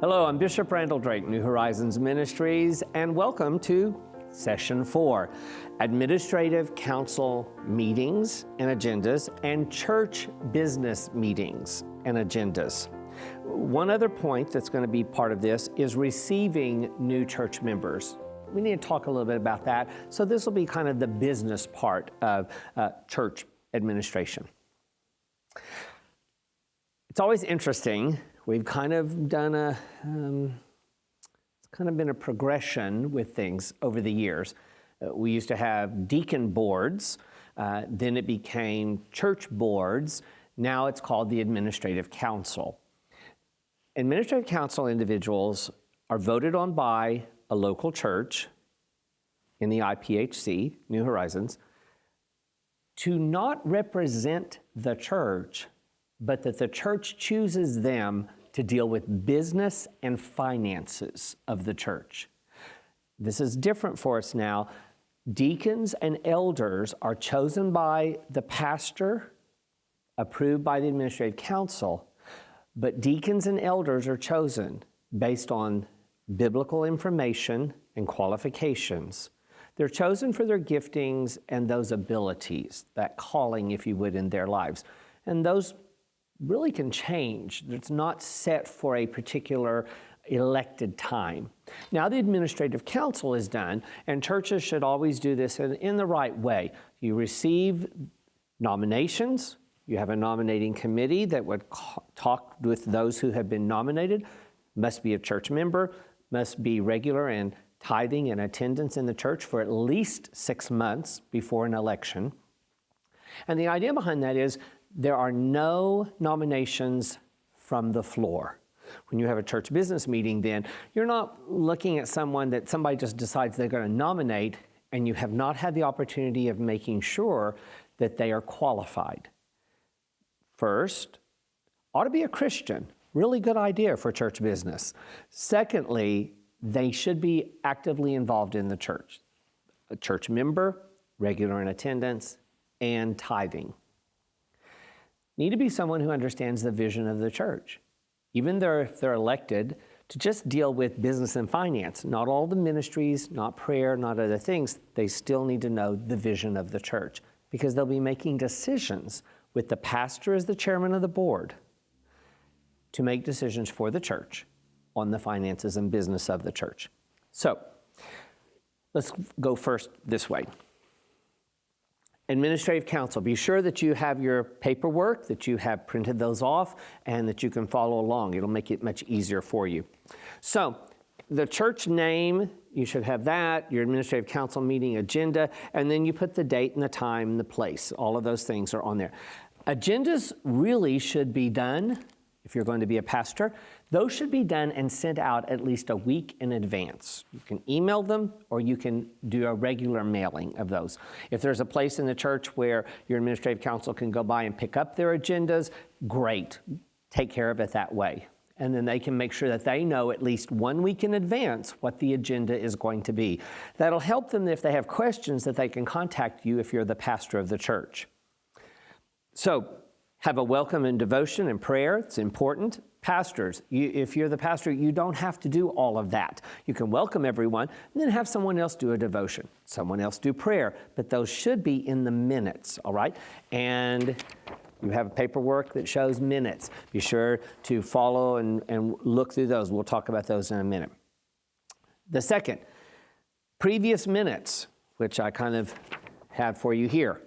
Hello, I'm Bishop Randall Drake, New Horizons Ministries, and welcome to Session 4, Administrative Council Meetings and Agendas and Church Business Meetings and Agendas. One other point that's going to be part of this is receiving new church members. We need to talk a little bit about that. So this will be kind of the business part of church administration. It's always interesting. We've kind of done it's kind of been a progression with things over the years. We used to have deacon boards, then it became church boards. Now it's called the Administrative Council. Administrative Council individuals are voted on by a local church in the IPHC, New Horizons, to not represent the church, but that the church chooses them to deal with business and finances of the church. This is different for us now. Deacons and elders are chosen by the pastor, approved by the administrative council, but deacons and elders are chosen based on biblical information and qualifications. They're chosen for their giftings and those abilities, that calling, if you would, in their lives. And those really can change. It's not set for a particular elected time. Now the administrative council is done, and churches should always do this in the right way. You receive nominations. You have a nominating committee that would talk with those who have been nominated, must be a church member, must be regular and tithing and attendance in the church for at least 6 months before an election. And the idea behind that is there are no nominations from the floor. When you have a church business meeting, then you're not looking at someone that somebody just decides they're going to nominate, and you have not had the opportunity of making sure that they are qualified. First, ought to be a Christian. Really good idea for church business. Secondly, they should be actively involved in the church. A church member, regular in attendance, and tithing. Need to be someone who understands the vision of the church. Even if they're elected to just deal with business and finance, not all the ministries, not prayer, not other things, they still need to know the vision of the church because they'll be making decisions with the pastor as the chairman of the board to make decisions for the church on the finances and business of the church. So let's go first this way. Administrative council, be sure that you have your paperwork, that you have printed those off, and that you can follow along. It'll make it much easier for you. So the church name, you should have that, your administrative council meeting agenda, and then you put the date and the time and the place. All of those things are on there. Agendas really should be done, if you're going to be a pastor, those should be done and sent out at least a week in advance. You can email them or you can do a regular mailing of those. If there's a place in the church where your administrative council can go by and pick up their agendas, great. Take care of it that way. And then they can make sure that they know at least 1 week in advance what the agenda is going to be. That'll help them if they have questions that they can contact you if you're the pastor of the church. So, have a welcome and devotion and prayer. It's important. Pastors, if you're the pastor, you don't have to do all of that. You can welcome everyone and then have someone else do a devotion, someone else do prayer, but those should be in the minutes, all right? And you have paperwork that shows minutes. Be sure to follow and look through those. We'll talk about those in a minute. The second, previous minutes, which I kind of have for you here.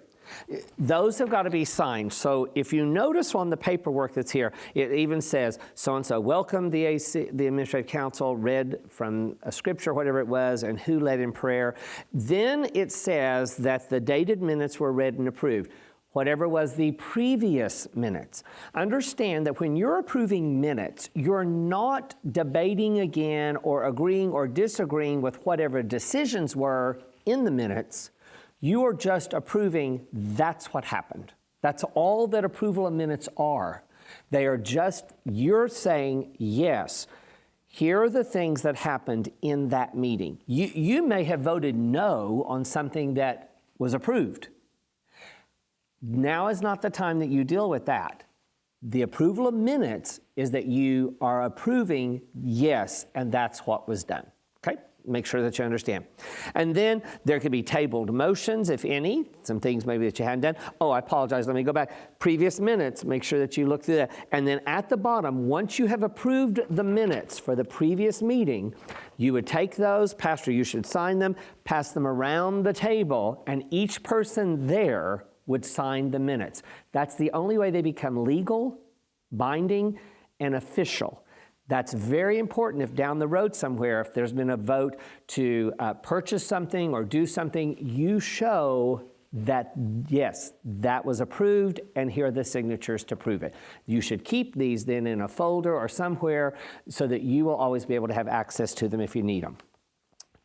Those have got to be signed. So if you notice on the paperwork that's here, it even says, so-and-so welcomed the Administrative Council, read from a scripture, whatever it was, and who led in prayer. Then it says that the dated minutes were read and approved. Whatever was the previous minutes. Understand that when you're approving minutes, you're not debating again or agreeing or disagreeing with whatever decisions were in the minutes. You are just approving that's what happened. That's all that approval of minutes are. They are just, you're saying, yes, here are the things that happened in that meeting. You may have voted no on something that was approved. Now is not the time that you deal with that. The approval of minutes is that you are approving, yes, and that's what was done. Okay? Make sure that you understand. And then there could be tabled motions, if any, some things maybe that you hadn't done. Oh, I apologize. Let me go back. Previous minutes, make sure that you look through that. And then at the bottom, once you have approved the minutes for the previous meeting, you would take those, Pastor, you should sign them, pass them around the table, and each person there would sign the minutes. That's the only way they become legal, binding, and official. That's very important if down the road somewhere, if there's been a vote to purchase something or do something, you show that, yes, that was approved and here are the signatures to prove it. You should keep these then in a folder or somewhere so that you will always be able to have access to them if you need them.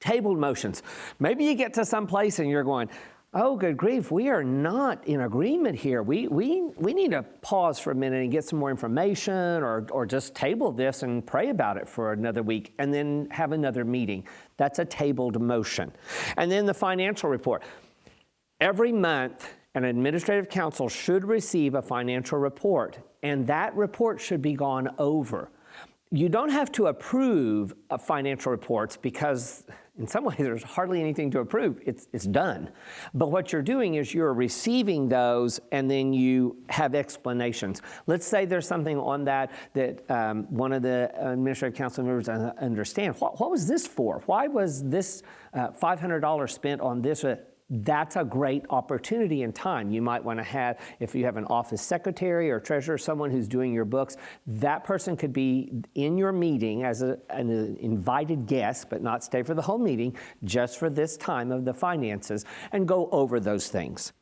Tabled motions. Maybe you get to some place and you're going, oh, good grief, we are not in agreement here. We need to pause for a minute and get some more information or just table this and pray about it for another week and then have another meeting. That's a tabled motion. And then the financial report. Every month, an administrative council should receive a financial report, and that report should be gone over. You don't have to approve financial reports because in some ways there's hardly anything to approve. It's done. But what you're doing is you're receiving those and then you have explanations. Let's say there's something on that one of the administrative council members understand. What was this for? Why was this $500 spent on this? That's a great opportunity and time. You might want to have, if you have an office secretary or treasurer, someone who's doing your books, that person could be in your meeting as an invited guest, but not stay for the whole meeting, just for this time of the finances, and go over those things.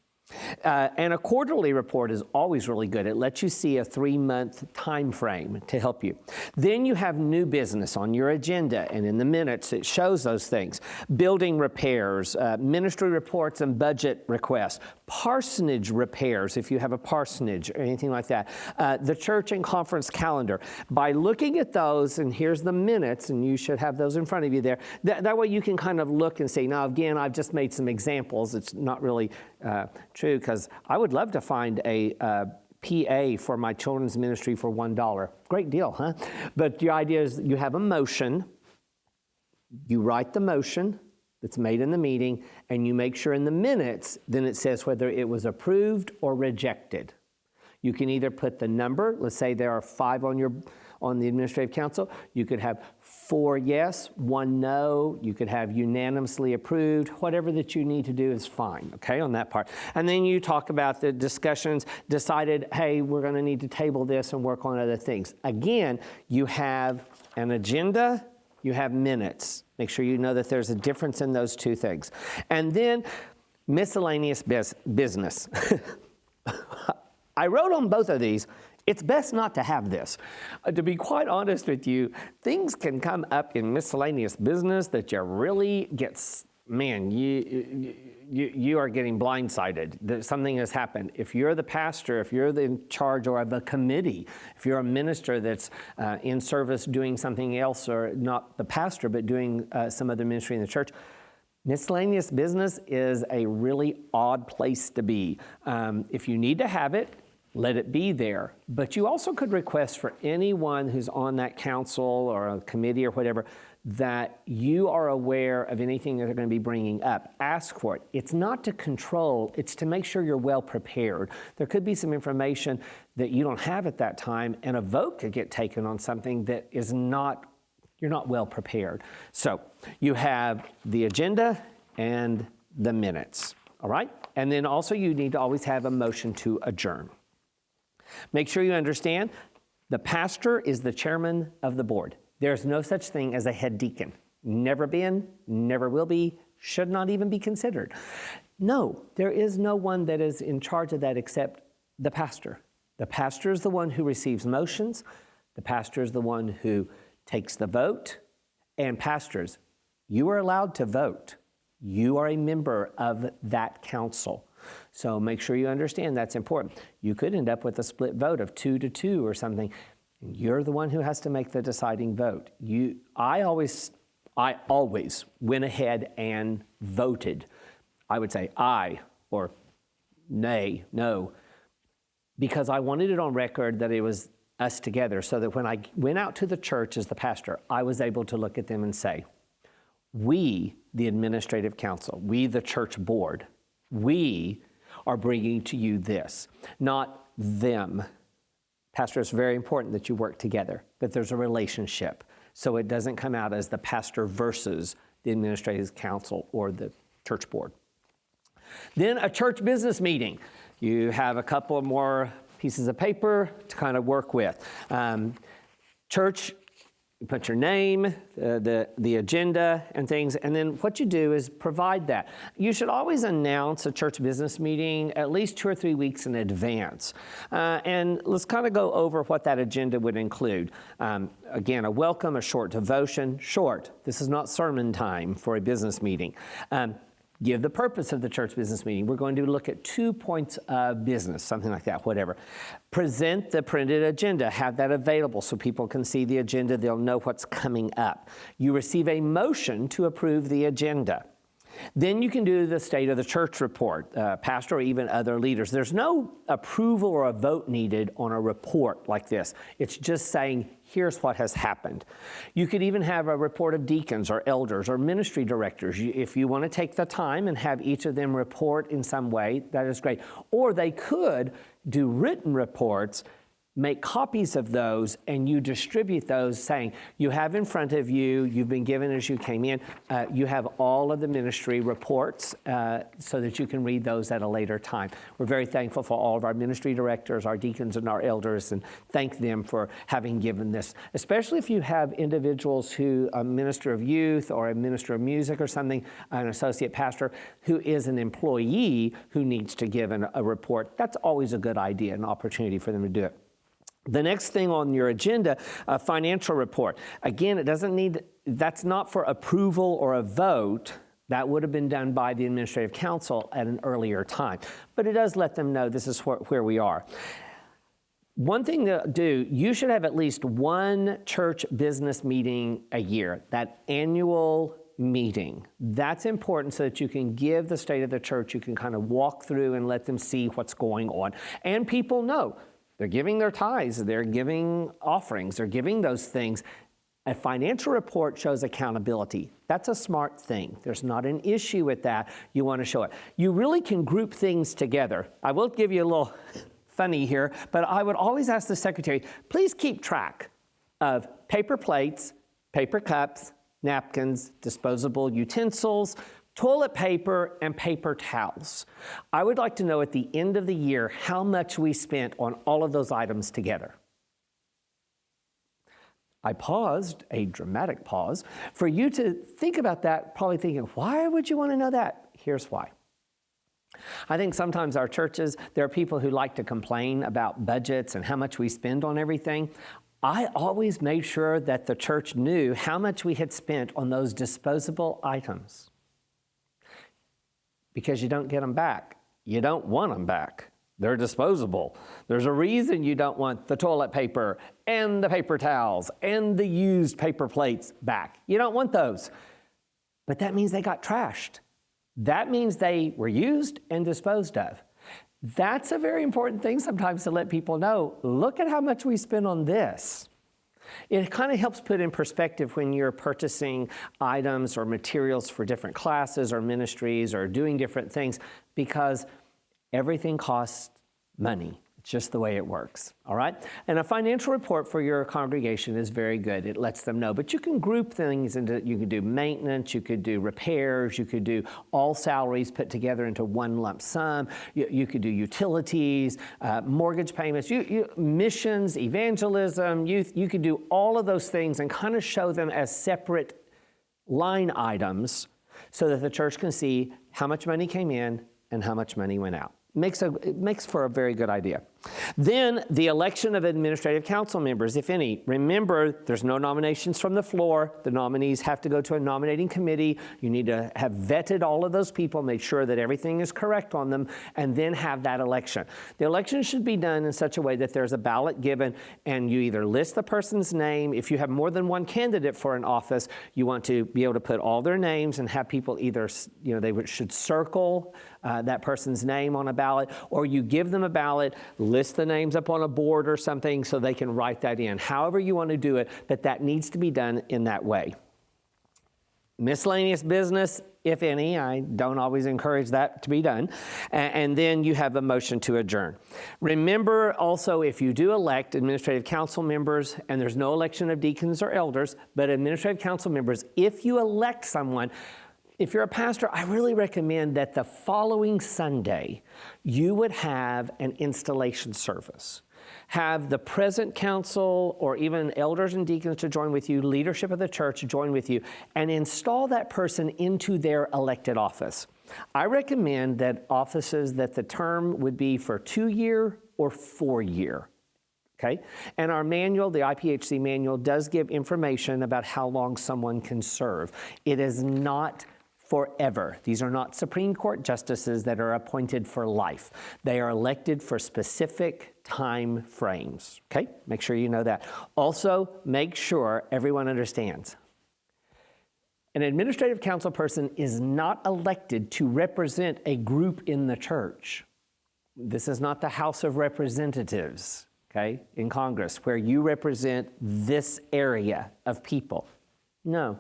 And a quarterly report is always really good. It lets you see a 3-month time frame to help you. Then you have new business on your agenda, and in the minutes it shows those things. Building repairs, ministry reports and budget requests, parsonage repairs if you have a parsonage or anything like that, the church and conference calendar. By looking at those, and here's the minutes, and you should have those in front of you there, that way you can kind of look and say, now again, I've just made some examples. It's not really true, because I would love to find a PA for my children's ministry for $1. Great deal, huh? But the idea is you have a motion, you write the motion that's made in the meeting, and you make sure in the minutes, then it says whether it was approved or rejected. You can either put the number, let's say there are 5 on the administrative council, you could have 4 yes, 1 no, you could have unanimously approved, whatever that you need to do is fine, okay, on that part. And then you talk about the discussions, decided, hey, we're gonna need to table this and work on other things. Again, you have an agenda, you have minutes. Make sure you know that there's a difference in those two things. And then miscellaneous business. I wrote on both of these. It's best not to have this. To be quite honest with you, things can come up in miscellaneous business that you really get, man, you are getting blindsided that something has happened. If you're the pastor, if you're in charge or of a committee, if you're a minister that's in service doing something else, or not the pastor, but doing some other ministry in the church, miscellaneous business is a really odd place to be. If you need to have it, let it be there. But you also could request for anyone who's on that council or a committee or whatever that you are aware of anything that they're going to be bringing up. Ask for it. It's not to control, it's to make sure you're well prepared. There could be some information that you don't have at that time, and a vote could get taken on something that is not, you're not well prepared. So you have the agenda and the minutes, all right? And then also you need to always have a motion to adjourn. Make sure you understand, the pastor is the chairman of the board. There's no such thing as a head deacon. Never been, never will be, should not even be considered. No, there is no one that is in charge of that except the pastor. The pastor is the one who receives motions. The pastor is the one who takes the vote. And pastors, you are allowed to vote. You are a member of that council. So make sure you understand that's important. You could end up with a split vote of 2-2 or something. You're the one who has to make the deciding vote. I always went ahead and voted. I would say aye or nay, no, because I wanted it on record that it was us together, so that when I went out to the church as the pastor, I was able to look at them and say, we, the administrative council, we, the church board, we are bringing to you this, not them. Pastor, it's very important that you work together, that there's a relationship, so it doesn't come out as the pastor versus the administrative council or the church board. Then a church business meeting. You have a couple of more pieces of paper to kind of work with. Church, you put your name, the agenda and things, and then what you do is provide that. You should always announce a church business meeting at least 2 or 3 weeks in advance. And let's kind of go over what that agenda would include. Again, a welcome, a short devotion. Short, this is not sermon time for a business meeting. Give the purpose of the church business meeting. We're going to look at 2 points of business, something like that, whatever. Present the printed agenda. Have that available so people can see the agenda. They'll know what's coming up. You receive a motion to approve the agenda. Then you can do the state of the church report, pastor or even other leaders. There's no approval or a vote needed on a report like this. It's just saying, here's what has happened. You could even have a report of deacons or elders or ministry directors. If you want to take the time and have each of them report in some way, that is great. Or they could do written reports, make copies of those, and you distribute those saying, you have in front of you, you've been given as you came in, you have all of the ministry reports so that you can read those at a later time. We're very thankful for all of our ministry directors, our deacons and our elders, and thank them for having given this, especially if you have individuals who, a minister of youth or a minister of music or something, an associate pastor who is an employee who needs to give a report. That's always a good idea, an opportunity for them to do it. The next thing on your agenda, a financial report. Again, it doesn't need, that's not for approval or a vote. That would have been done by the administrative council at an earlier time. But it does let them know this is where we are. One thing to do, you should have at least one church business meeting a year, that annual meeting. That's important so that you can give the state of the church, you can kind of walk through and let them see what's going on. And people know. They're giving their tithes, they're giving offerings, they're giving those things. A financial report shows accountability. That's a smart thing. There's not an issue with that. You want to show it. You really can group things together. I will give you a little funny here, but I would always ask the secretary, please keep track of paper plates, paper cups, napkins, disposable utensils, toilet paper, and paper towels. I would like to know at the end of the year how much we spent on all of those items together. I paused, a dramatic pause, for you to think about that, probably thinking, why would you want to know that? Here's why. I think sometimes our churches, there are people who like to complain about budgets and how much we spend on everything. I always made sure that the church knew how much we had spent on those disposable items. Because you don't get them back. You don't want them back. They're disposable. There's a reason you don't want the toilet paper and the paper towels and the used paper plates back. You don't want those. But that means they got trashed. That means they were used and disposed of. That's a very important thing sometimes to let people know. Look at how much we spend on this. It kind of helps put in perspective when you're purchasing items or materials for different classes or ministries or doing different things, because everything costs money. It's just the way it works, all right? And a financial report for your congregation is very good. It lets them know. But you can group things into, you could do maintenance, you could do repairs, you could do all salaries put together into one lump sum, you could do utilities, mortgage payments, missions, evangelism, youth. You could do all of those things and kind of show them as separate line items so that the church can see how much money came in and how much money went out. It makes for a very good idea. Then the election of administrative council members, if any. Remember, there's no nominations from the floor. The nominees have to go to a nominating committee. You need to have vetted all of those people, make sure that everything is correct on them, and then have that election. The election should be done in such a way that there's a ballot given, and you either list the person's name. If you have more than one candidate for an office, you want to be able to put all their names and have people either, they should circle that person's name on a ballot, or you give them a ballot, list the names up on a board or something so they can write that in. However you want to do it, but that needs to be done in that way. Miscellaneous business, if any, I don't always encourage that to be done. And then you have a motion to adjourn. Remember also, if you do elect administrative council members, and there's no election of deacons or elders, but administrative council members, if you elect someone, if you're a pastor, I really recommend that the following Sunday, you would have an installation service. Have the present council or even elders and deacons to join with you, leadership of the church join with you, and install that person into their elected office. I recommend that offices that the term would be for 2-year or 4-year. Okay? And our manual, the IPHC manual, does give information about how long someone can serve. It is not forever. These are not Supreme Court justices that are appointed for life. They are elected for specific time frames. Okay? Make sure you know that. Also, make sure everyone understands. An administrative council person is not elected to represent a group in the church. This is not the House of Representatives, okay, in Congress, where you represent this area of people. No,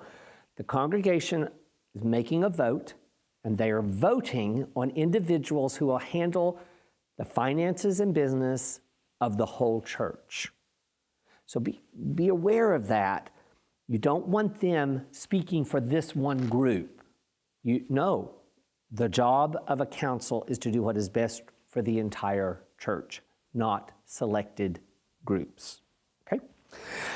the congregation is making a vote, and they are voting on individuals who will handle the finances and business of the whole church. So be aware of that. You don't want them speaking for this one group. No, the job of a council is to do what is best for the entire church, not selected groups. Okay?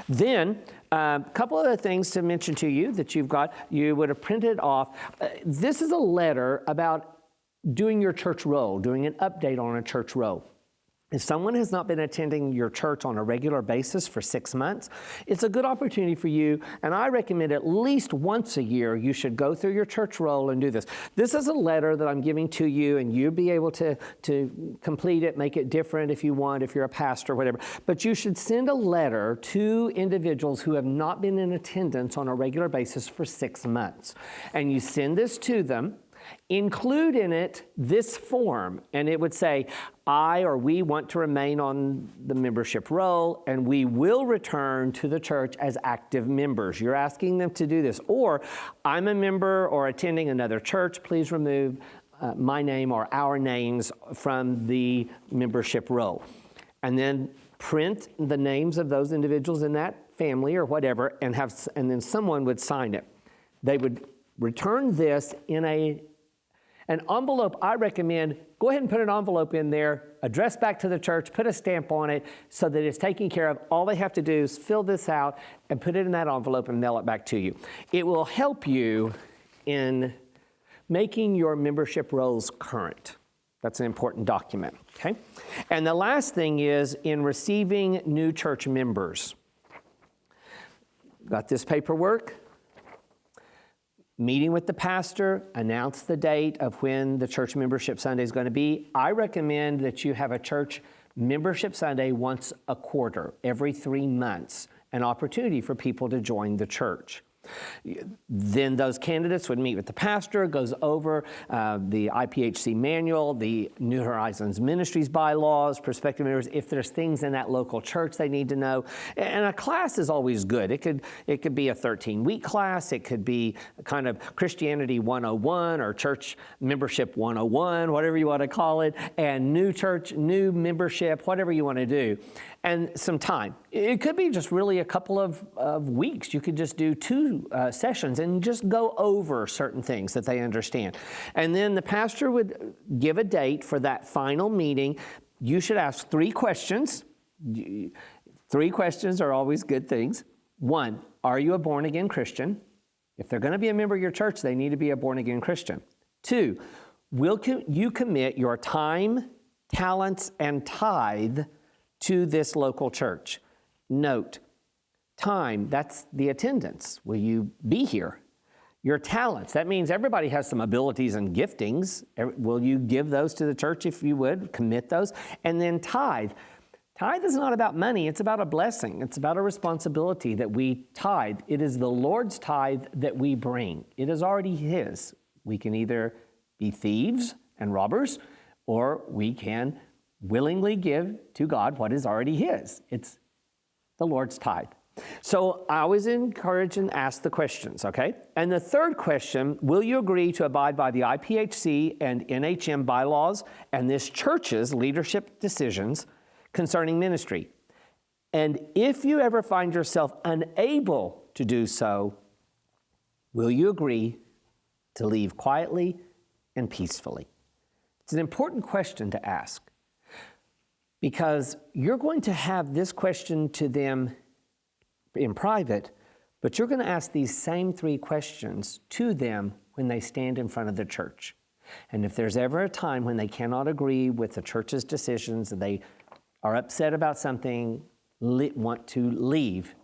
Then, a couple other things to mention to you that you would have printed off. This is a letter about doing your church roll, doing an update on a church roll. If someone has not been attending your church on a regular basis for 6 months, it's a good opportunity for you, and I recommend at least once a year you should go through your church roll and do this. This is a letter that I'm giving to you, and you'll be able to complete it, make it different if you want, if you're a pastor or whatever. But you should send a letter to individuals who have not been in attendance on a regular basis for 6 months. And you send this to them. Include in it this form, and it would say, I or we want to remain on the membership roll, and we will return to the church as active members. You're asking them to do this. Or, I'm a member or attending another church. Please remove my name or our names from the membership roll. And then print the names of those individuals in that family or whatever, and then someone would sign it. They would return this in an envelope. I recommend go ahead and put an envelope in there, address back to the church, put a stamp on it so that it's taken care of. All they have to do is fill this out and put it in that envelope and mail it back to you. It will help you in making your membership rolls current. That's an important document, okay? And the last thing is in receiving new church members. Got this paperwork? Meeting with the pastor, announce the date of when the church membership Sunday is going to be. I recommend that you have a church membership Sunday once a quarter, every 3 months, an opportunity for people to join the church. Then those candidates would meet with the pastor, goes over the IPHC manual, the New Horizons Ministries bylaws, prospective members, if there's things in that local church they need to know. And a class is always good. It could be a 13-week class. It could be kind of Christianity 101 or Church Membership 101, whatever you want to call it, and new church, new membership, whatever you want to do. And some time. It could be just really a couple of weeks. You could just do 2 sessions and just go over certain things that they understand. And then the pastor would give a date for that final meeting. You should ask 3 questions. 3 questions are always good things. 1, are you a born-again Christian? If they're going to be a member of your church, they need to be a born-again Christian. 2, will you commit your time, talents, and tithe to this local church? Note, time, that's the attendance. Will you be here? Your talents, that means everybody has some abilities and giftings. Will you give those to the church if you would? Commit those. And then tithe. Tithe is not about money, it's about a blessing. It's about a responsibility that we tithe. It is the Lord's tithe that we bring. It is already His. We can either be thieves and robbers, or we can willingly give to God what is already his. It's the Lord's tithe. So I always encourage and ask the questions, okay? And the third question, will you agree to abide by the IPHC and NHM bylaws and this church's leadership decisions concerning ministry? And if you ever find yourself unable to do so, will you agree to leave quietly and peacefully? It's an important question to ask because you're going to have this question to them in private, but you're going to ask these same three questions to them when they stand in front of the church. And if there's ever a time when they cannot agree with the church's decisions and they are upset about something, want to leave,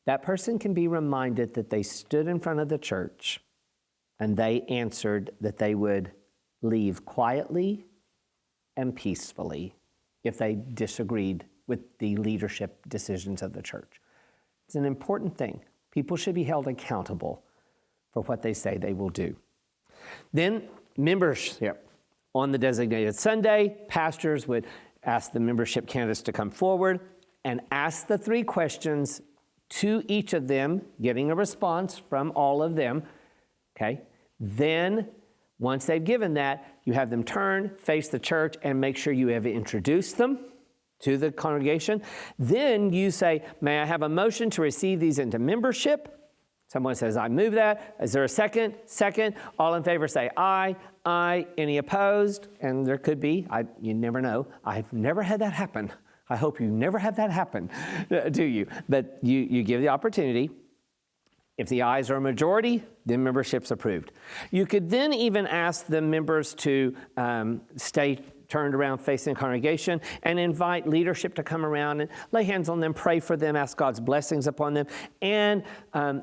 that person can be reminded that they stood in front of the church and they answered that they would leave quietly and peacefully if they disagreed with the leadership decisions of the church. It's an important thing. People should be held accountable for what they say they will do. Then membership. On the designated Sunday, pastors would ask the membership candidates to come forward and ask the three questions to each of them, getting a response from all of them, okay? Then, once they've given that, you have them turn, face the church, and make sure you have introduced them to the congregation. Then you say, may I have a motion to receive these into membership? Someone says, I move that. Is there a second? Second. All in favor say aye. Aye. Any opposed? And there could be. You never know. I've never had that happen. I hope you never have that happen, do you? But you give the opportunity. If the ayes are a majority, then membership's approved. You could then even ask the members to stay turned around facing the congregation and invite leadership to come around and lay hands on them, pray for them, ask God's blessings upon them. And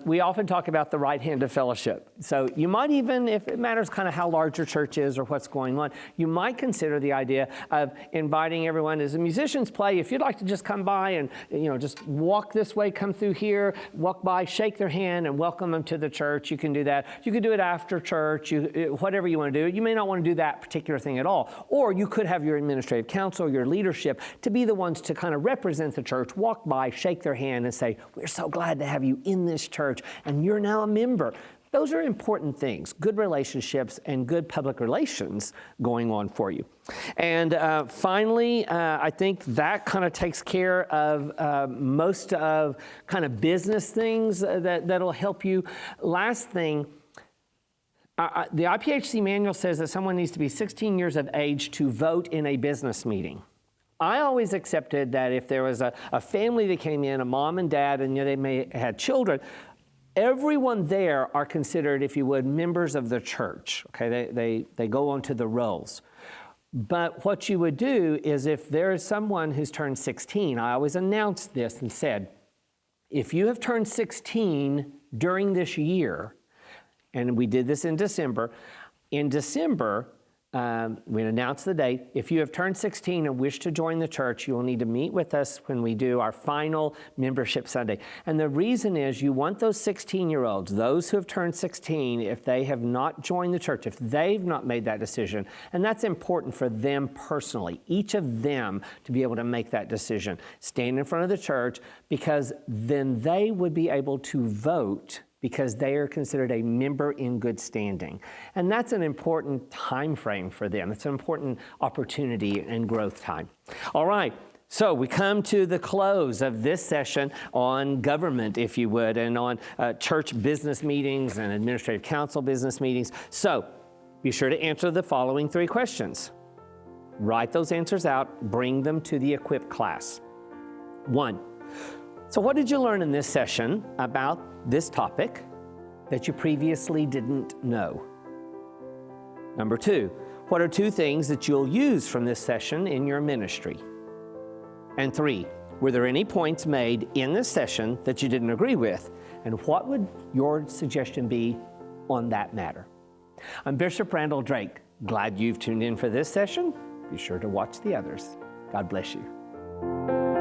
we often talk about the right hand of fellowship. So you might even, if it matters kind of how large your church is or what's going on, you might consider the idea of inviting everyone as the musicians play. If you'd like to just come by and, just walk this way, come through here, walk by, shake their hand and welcome them to the church, you can do that. You can do it after church, whatever you want to do. You may not want to do that particular thing at all. Or you could have your administrative council, your leadership, to be the ones to kind of represent the church, walk by, shake their hand and say, we're so glad to have you in this church and you're now a member. Those are important things, good relationships and good public relations going on for you. And finally, I think that kind of takes care of most of kind of business things that'll help you. Last thing, the IPHC manual says that someone needs to be 16 years of age to vote in a business meeting. I always accepted that if there was a family that came in, a mom and dad, and they may have had children, everyone there are considered, if you would, members of the church. Okay, they go onto the rolls. But what you would do is if there is someone who's turned 16, I always announced this and said, if you have turned 16 during this year, and we did this in December. In December, we announced the date. If you have turned 16 and wish to join the church, you will need to meet with us when we do our final membership Sunday. And the reason is you want those 16-year-olds, those who have turned 16, if they have not joined the church, if they've not made that decision, and that's important for them personally, each of them to be able to make that decision, stand in front of the church, because then they would be able to vote because they are considered a member in good standing. And that's an important time frame for them. It's an important opportunity and growth time. All right, so we come to the close of this session on government, if you would, and on church business meetings and administrative council business meetings. So be sure to answer the following three questions. Write those answers out, bring them to the Equip class. 1, so what did you learn in this session about this topic that you previously didn't know? Number 2, what are 2 things that you'll use from this session in your ministry? And 3, were there any points made in this session that you didn't agree with? And what would your suggestion be on that matter? I'm Bishop Randall Drake. Glad you've tuned in for this session. Be sure to watch the others. God bless you.